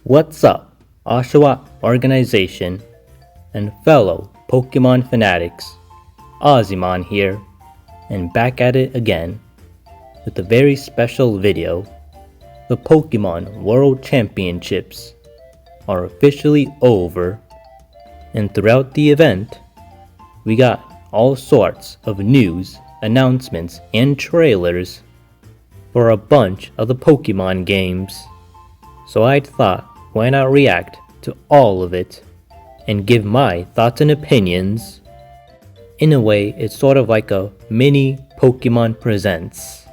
What's up, Oshawa organization and fellow Pokemon fanatics? Ozzymon here, and back at it again with a very special video. The Pokemon World Championships are officially over, and throughout the event, we got all sorts of news, announcements, and trailers for a bunch of the Pokemon games. So I thought, why not react to all of it and give my thoughts and opinions? In a way, it's sort of like a mini Pokemon Presents.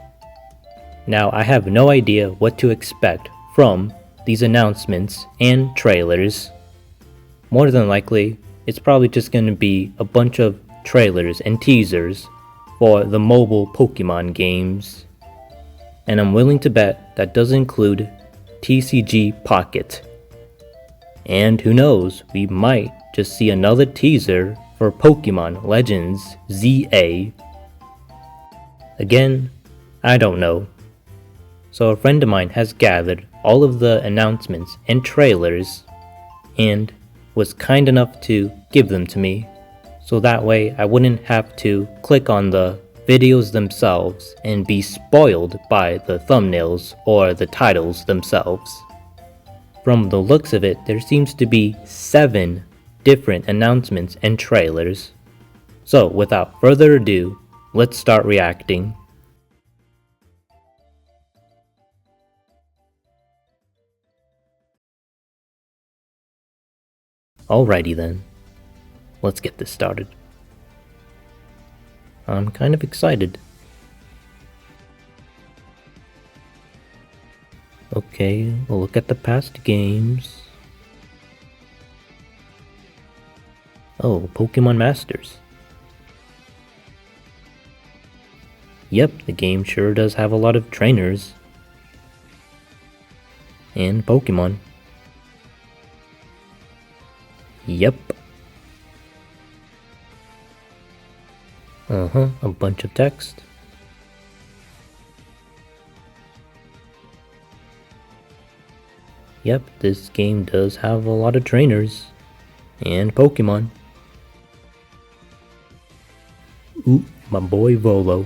Now, I have no idea what to expect from these announcements and trailers. More than likely, it's probably just going to be a bunch of trailers and teasers for the mobile Pokemon games. And I'm willing to bet that does include TCG Pocket. And who knows, we might just see another teaser for Pokemon Legends ZA. Again, I don't know. So a friend of mine has gathered all of the announcements and trailers and was kind enough to give them to me, so that way I wouldn't have to click on the videos themselves and be spoiled by the thumbnails or the titles themselves. From the looks of it, there seems to be 7 different announcements and trailers. So without further ado, let's start reacting. Alrighty then, let's get this started. I'm kind of excited. Okay, we'll look at the past games. Oh, Pokemon Masters. Yep, the game sure does have a lot of trainers. And Pokemon. Yep. A bunch of text. Yep, this game does have a lot of trainers. And Pokemon. Ooh, my boy Volo.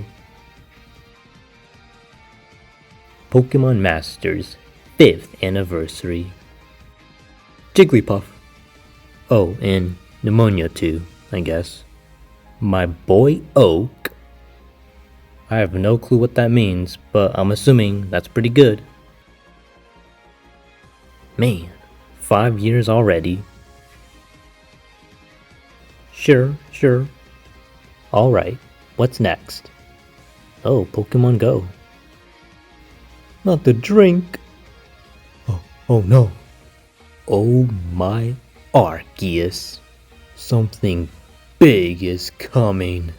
Pokemon Masters 5th anniversary. Jigglypuff. Oh, and Pneumonia too, I guess. My boy Oak. I have no clue what that means, but I'm assuming that's pretty good. Man, 5 years already. Sure. Alright, what's next? Oh, Pokemon Go. Not the drink. Oh no. Oh my Arceus. Something big is coming.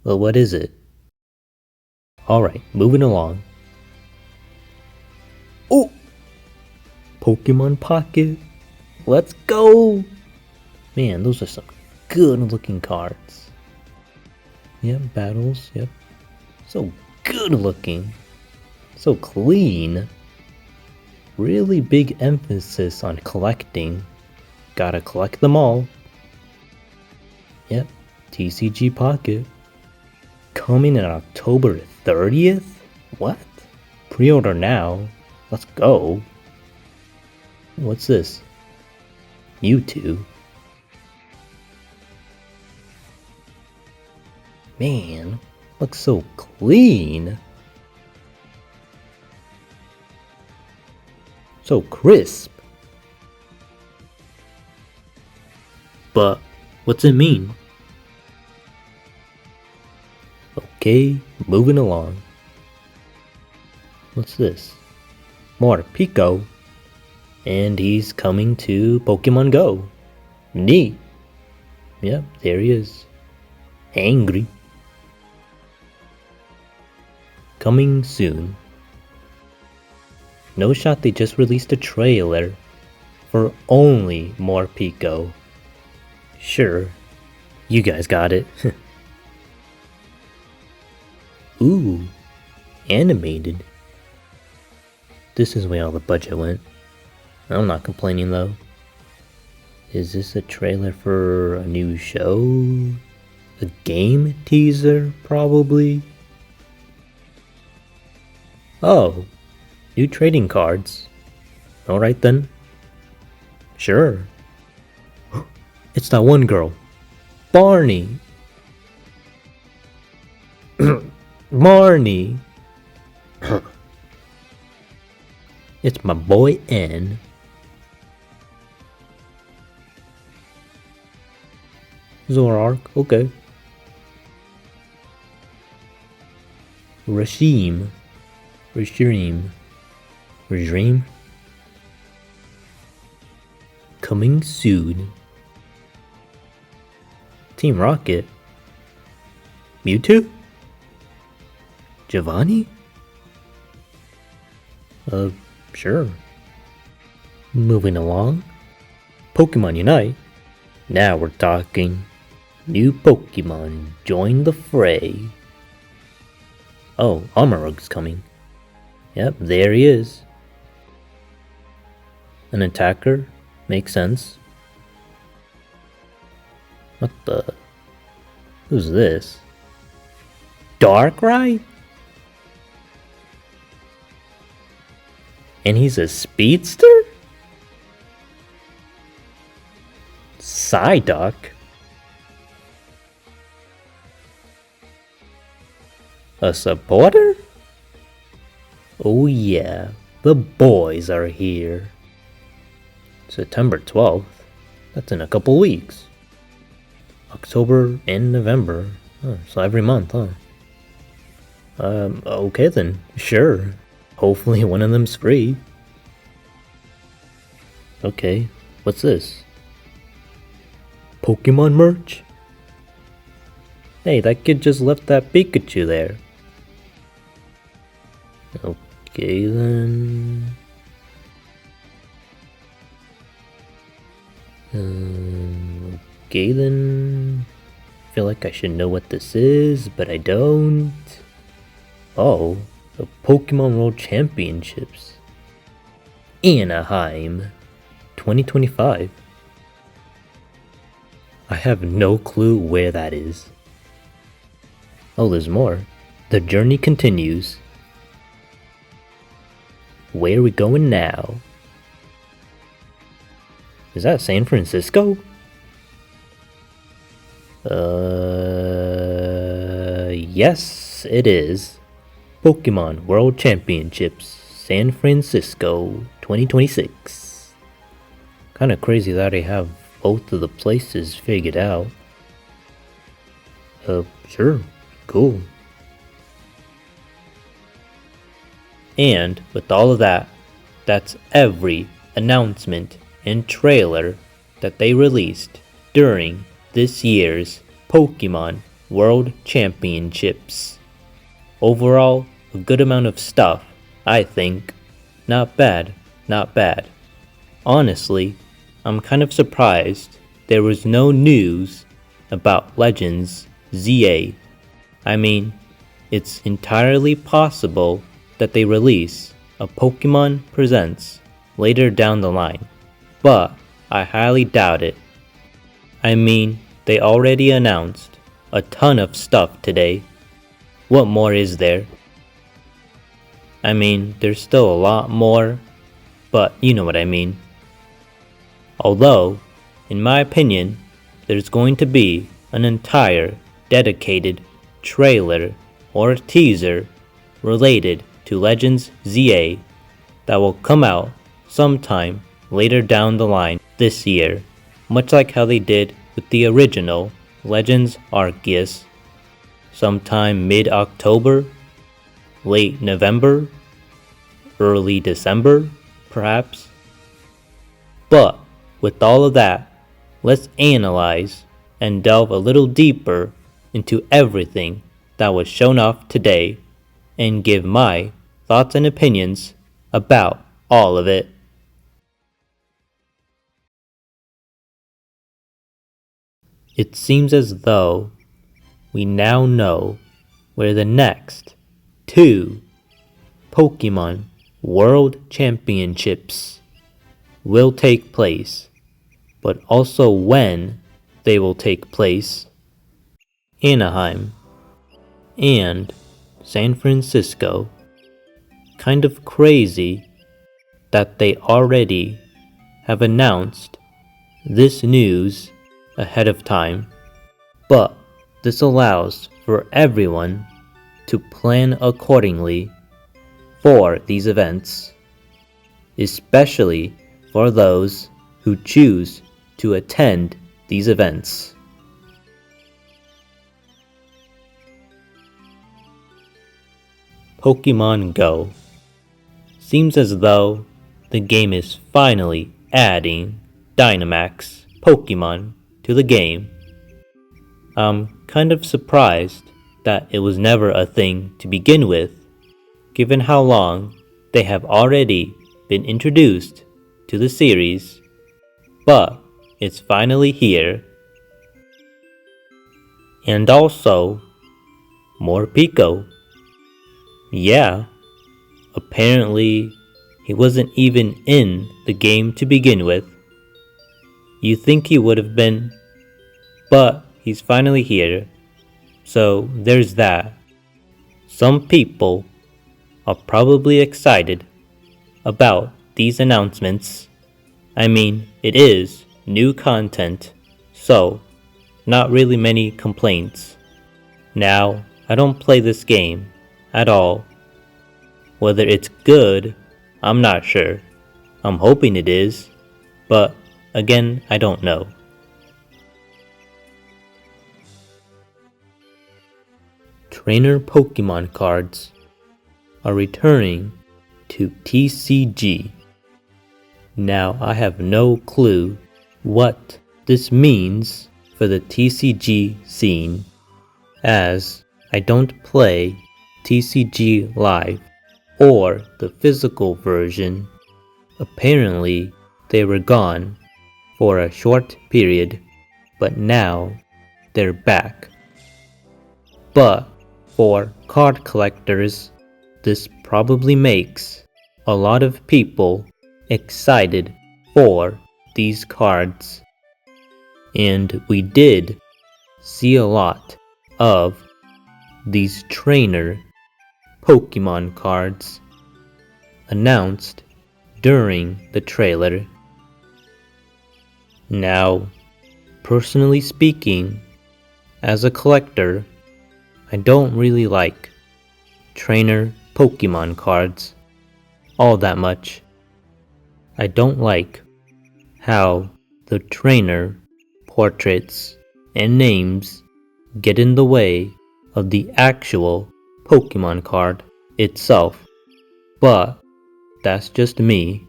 Well, what is it? Alright, moving along. Oh! Pokemon Pocket. Let's go! Man, those are some good looking cards. Yep, battles, yep. So good looking. So clean. Really big emphasis on collecting. Gotta collect them all. Yep, TCG Pocket. Coming in October 30th? What? Pre-order now. Let's go. What's this? Mewtwo. Man, looks so clean. So crisp. But what's it mean? Okay, moving along. What's this? More Pico. And he's coming to Pokemon Go. Neat. Yep, there he is. Angry. Coming soon. No shot they just released a trailer for only more Pico. Sure, you guys got it. Ooh, animated. This is where all the budget went. I'm not complaining though. Is this a trailer for a new show? A game teaser, probably? Oh, new trading cards. Alright then. Sure. It's that one girl. Barney. Barney. It's my boy N. Zoroark, okay. Regime. Coming soon. Team Rocket. Mewtwo? Giovanni? Sure. Moving along. Pokemon Unite. Now we're talking. New Pokemon join the fray. Oh, Amarug's coming. Yep, there he is. An attacker? Makes sense. What the? Who's this? Darkrai? And he's a speedster? Psyduck? A supporter? Oh yeah, the boys are here. September 12th? That's in a couple weeks. October and November. Oh, so every month, huh? Okay then, sure. Hopefully one of them's free. Okay, what's this? Pokemon merch? Hey, that kid just left that Pikachu there. Okay then. Okay then. I feel like I should know what this is, but I don't. Oh, the Pokemon World Championships. Anaheim, 2025. I have no clue where that is. Oh, there's more. The journey continues. Where are we going now? Is that San Francisco? Yes, it is. Pokemon World Championships, San Francisco, 2026. Kinda crazy that I have both of the places figured out. Sure, cool. And with all of that, that's every announcement and trailer that they released during this year's Pokemon World Championships. Overall, a good amount of stuff, I think. Not bad, not bad. Honestly, I'm kind of surprised there was no news about Legends ZA. I mean, it's entirely possible that they release a Pokemon Presents later down the line, but I highly doubt it. I mean, they already announced a ton of stuff today. What more is there? I mean, there's still a lot more, but you know what I mean. Although, in my opinion, there's going to be an entire dedicated trailer or teaser related to Legends ZA that will come out sometime later down the line this year, much like how they did with the original Legends Arceus, sometime mid-October, late November, early December, perhaps. But with all of that, let's analyze and delve a little deeper into everything that was shown off today and give my thoughts and opinions about all of it. It seems as though we now know where the next two Pokemon World Championships will take place, but also when they will take place. Anaheim and San Francisco. Kind of crazy that they already have announced this news ahead of time, but this allows for everyone to plan accordingly for these events, especially for those who choose to attend these events. Pokémon Go. Seems as though the game is finally adding Dynamax Pokémon to the game. I'm kind of surprised that it was never a thing to begin with, given how long they have already been introduced to the series, but it's finally here. And also, more Pico. Yeah, apparently he wasn't even in the game to begin with. You think he would have been, but he's finally here, so there's that. Some people are probably excited about these announcements. I mean, it is new content, so not really many complaints. Now, I don't play this game at all. Whether it's good, I'm not sure. I'm hoping it is, but again, I don't know. Trainer Pokemon cards are returning to TCG. Now, I have no clue what this means for the TCG scene, as I don't play TCG Live or the physical version. Apparently, they were gone for a short period, but now they're back. But for card collectors, this probably makes a lot of people excited for these cards. And we did see a lot of these trainer Pokemon cards announced during the trailer. Now, personally speaking, as a collector, I don't really like trainer Pokemon cards all that much. I don't like how the trainer portraits and names get in the way of the actual Pokemon card itself, but that's just me.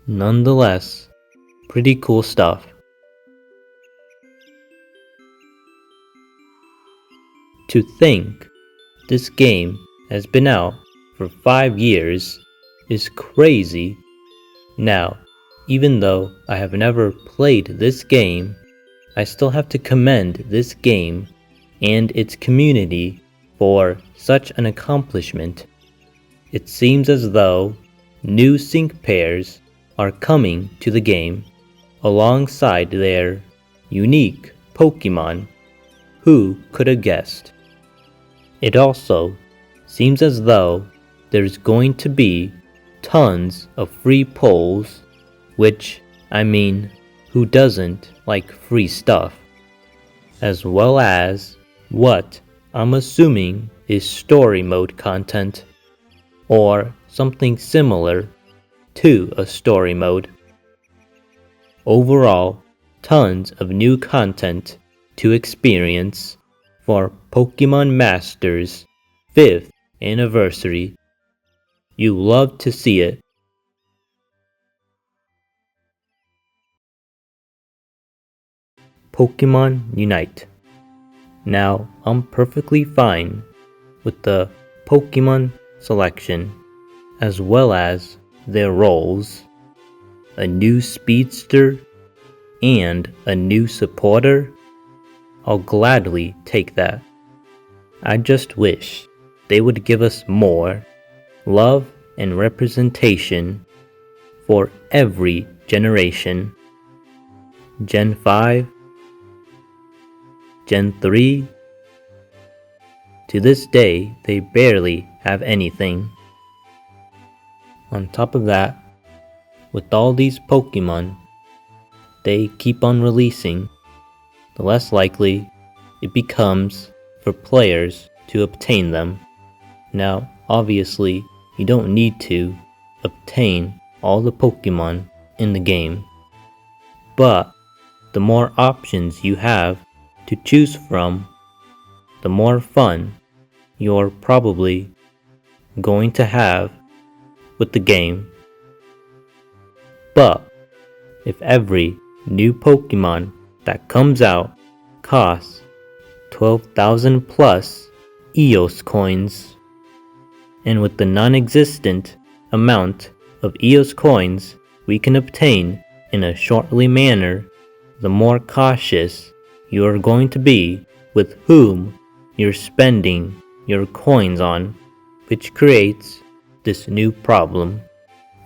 Nonetheless, pretty cool stuff. To think this game has been out for 5 years is crazy. Now, even though I have never played this game, I still have to commend this game and its community for such an accomplishment. It seems as though new sync pairs are coming to the game alongside their unique Pokemon. Who could have guessed? It also seems as though there's going to be tons of free polls, which, I mean, who doesn't like free stuff? As well as what I'm assuming is story mode content, or something similar to a story mode. Overall, tons of new content to experience for Pokemon Masters 5th anniversary. You love to see it. Pokemon Unite. Now, I'm perfectly fine with the Pokemon selection, as well as their roles. A new speedster and a new supporter. I'll gladly take that. I just wish they would give us more love and representation for every generation. Gen 5, Gen 3. To this day, they barely have anything. On top of that, with all these Pokemon they keep on releasing, the less likely it becomes for players to obtain them. Now, obviously, you don't need to obtain all the Pokemon in the game, but the more options you have to choose from, the more fun you're probably going to have with the game. But if every new Pokemon that comes out costs 12,000 plus EOS coins, and with the non-existent amount of EOS coins we can obtain in a shortly manner, the more cautious you are going to be with whom you're spending your coins on, which creates this new problem.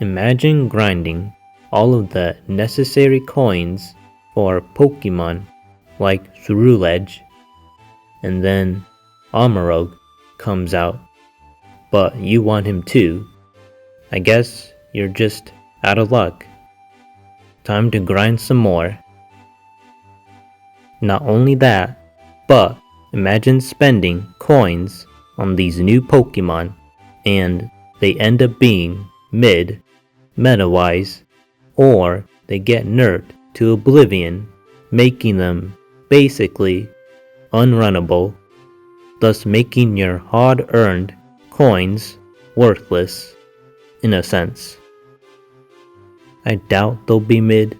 Imagine grinding all of the necessary coins for Pokemon like Ceruledge, and then Amarok comes out, but you want him too. I guess you're just out of luck. Time to grind some more. Not only that, but imagine spending coins on these new Pokemon and they end up being mid, meta-wise, or they get nerfed to oblivion, making them basically unrunnable, thus making your hard-earned coins worthless, in a sense. I doubt they'll be mid,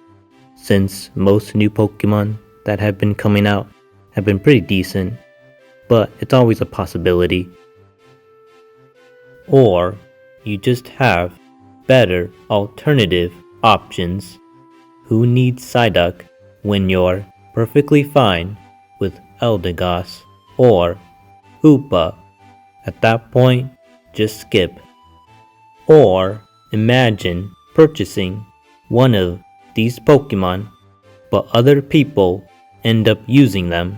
since most new Pokemon that have been coming out have been pretty decent, but it's always a possibility. Or you just have better alternative options. Who needs Psyduck when you're perfectly fine with Eldegoss or Hoopa? At that point, just skip. Or imagine purchasing one of these Pokemon, but other people end up using them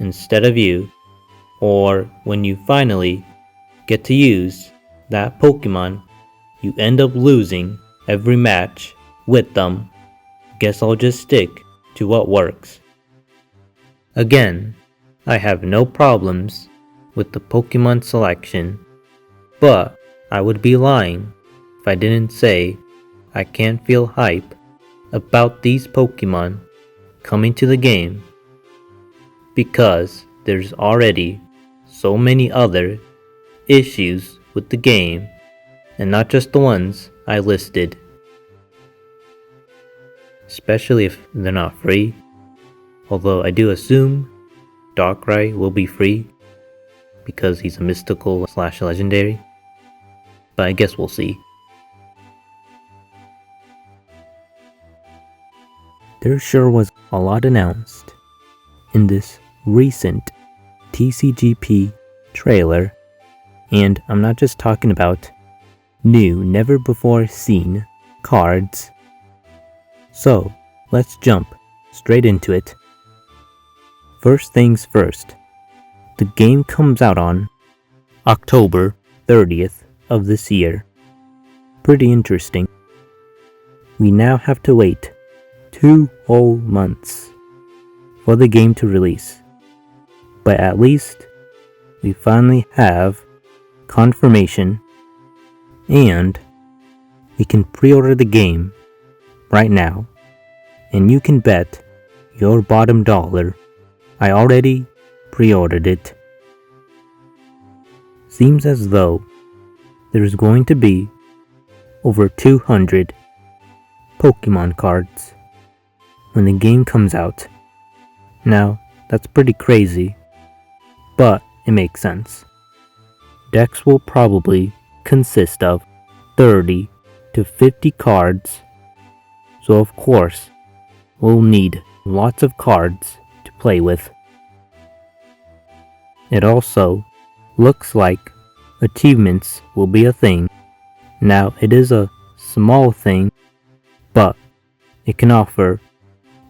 instead of you, or when you finally get to use that Pokemon, you end up losing every match with them. Guess I'll just stick to what works. Again, I have no problems with the Pokemon selection, but I would be lying if I didn't say I can't feel hype about these Pokemon coming to the game, because there's already so many other issues with the game, and not just the ones I listed. Especially if they're not free, although I do assume Darkrai will be free because he's a mystical / legendary, but I guess we'll see. There sure was a lot announced in this recent TCGP trailer, and I'm not just talking about new, never before seen cards. So, let's jump straight into it. First things first, the game comes out on October 30th of this year. Pretty interesting. We now have to wait 2 whole months for the game to release, but at least we finally have confirmation, and we can pre-order the game right now, and you can bet your bottom dollar I already pre-ordered it. Seems as though there's going to be over 200 Pokemon cards when the game comes out. Now, that's pretty crazy, but it makes sense. Decks will probably consist of 30 to 50 cards, so of course, we'll need lots of cards to play with. It also looks like achievements will be a thing, Now, it is a small thing, but it can offer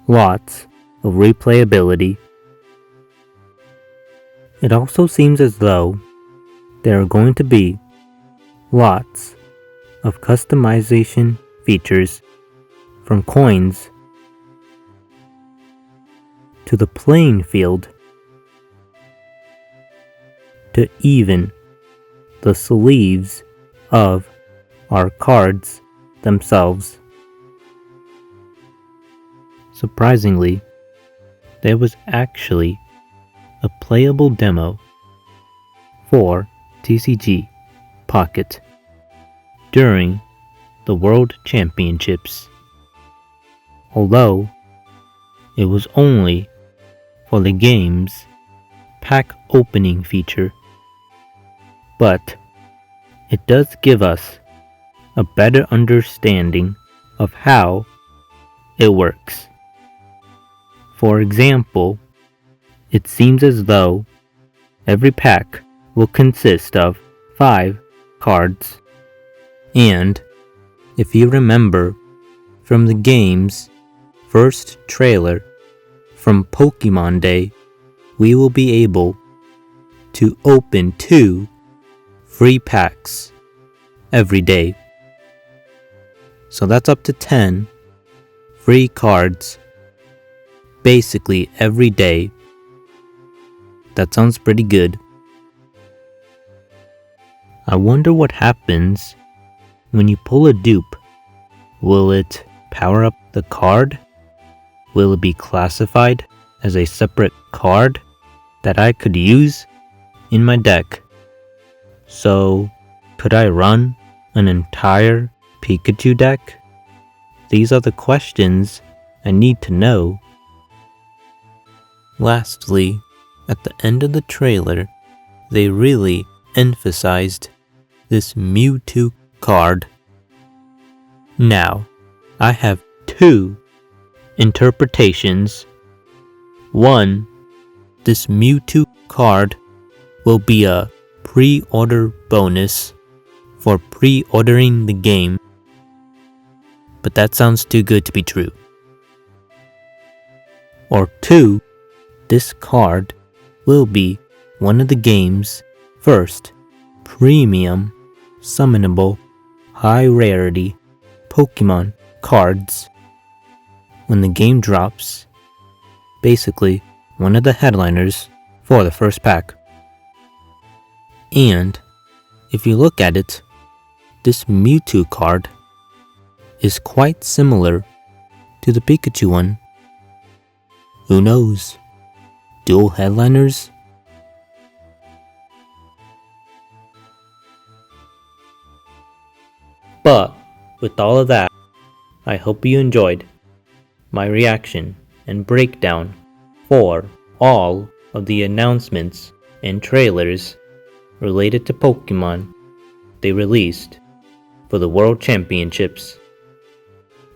lots of replayability. It also seems as though there are going to be lots of customization features, from coins to the playing field to even the sleeves of our cards themselves. Surprisingly, there was actually a playable demo for TCG Pocket during the World Championships, although it was only for the game's pack opening feature, but it does give us a better understanding of how it works. For example, it seems as though every pack will consist of 5 cards, and if you remember from the game's first trailer from Pokémon Day, we will be able to open 2 free packs every day. So that's up to 10 free cards basically every day. That sounds pretty good. I wonder what happens when you pull a dupe. Will it power up the card? Will it be classified as a separate card that I could use in my deck? So, could I run an entire Pikachu deck? These are the questions I need to know. Lastly, at the end of the trailer, they really emphasized this Mewtwo card. Now, I have 2 interpretations. One, this Mewtwo card will be a pre-order bonus for pre-ordering the game, but that sounds too good to be true. Or 2, this card will be one of the game's first premium summonable high rarity Pokemon cards when the game drops, basically one of the headliners for the first pack. And if you look at it, this Mewtwo card is quite similar to the Pikachu one. Who knows? Dual headliners? But with all of that, I hope you enjoyed my reaction and breakdown for all of the announcements and trailers related to Pokemon they released for the World Championships.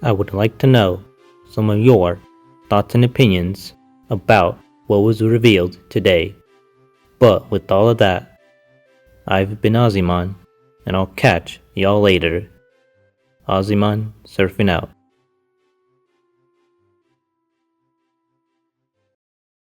I would like to know some of your thoughts and opinions about what was revealed today. But with all of that, I've been Ozzymon, and I'll catch y'all later. Ozzymon surfing out.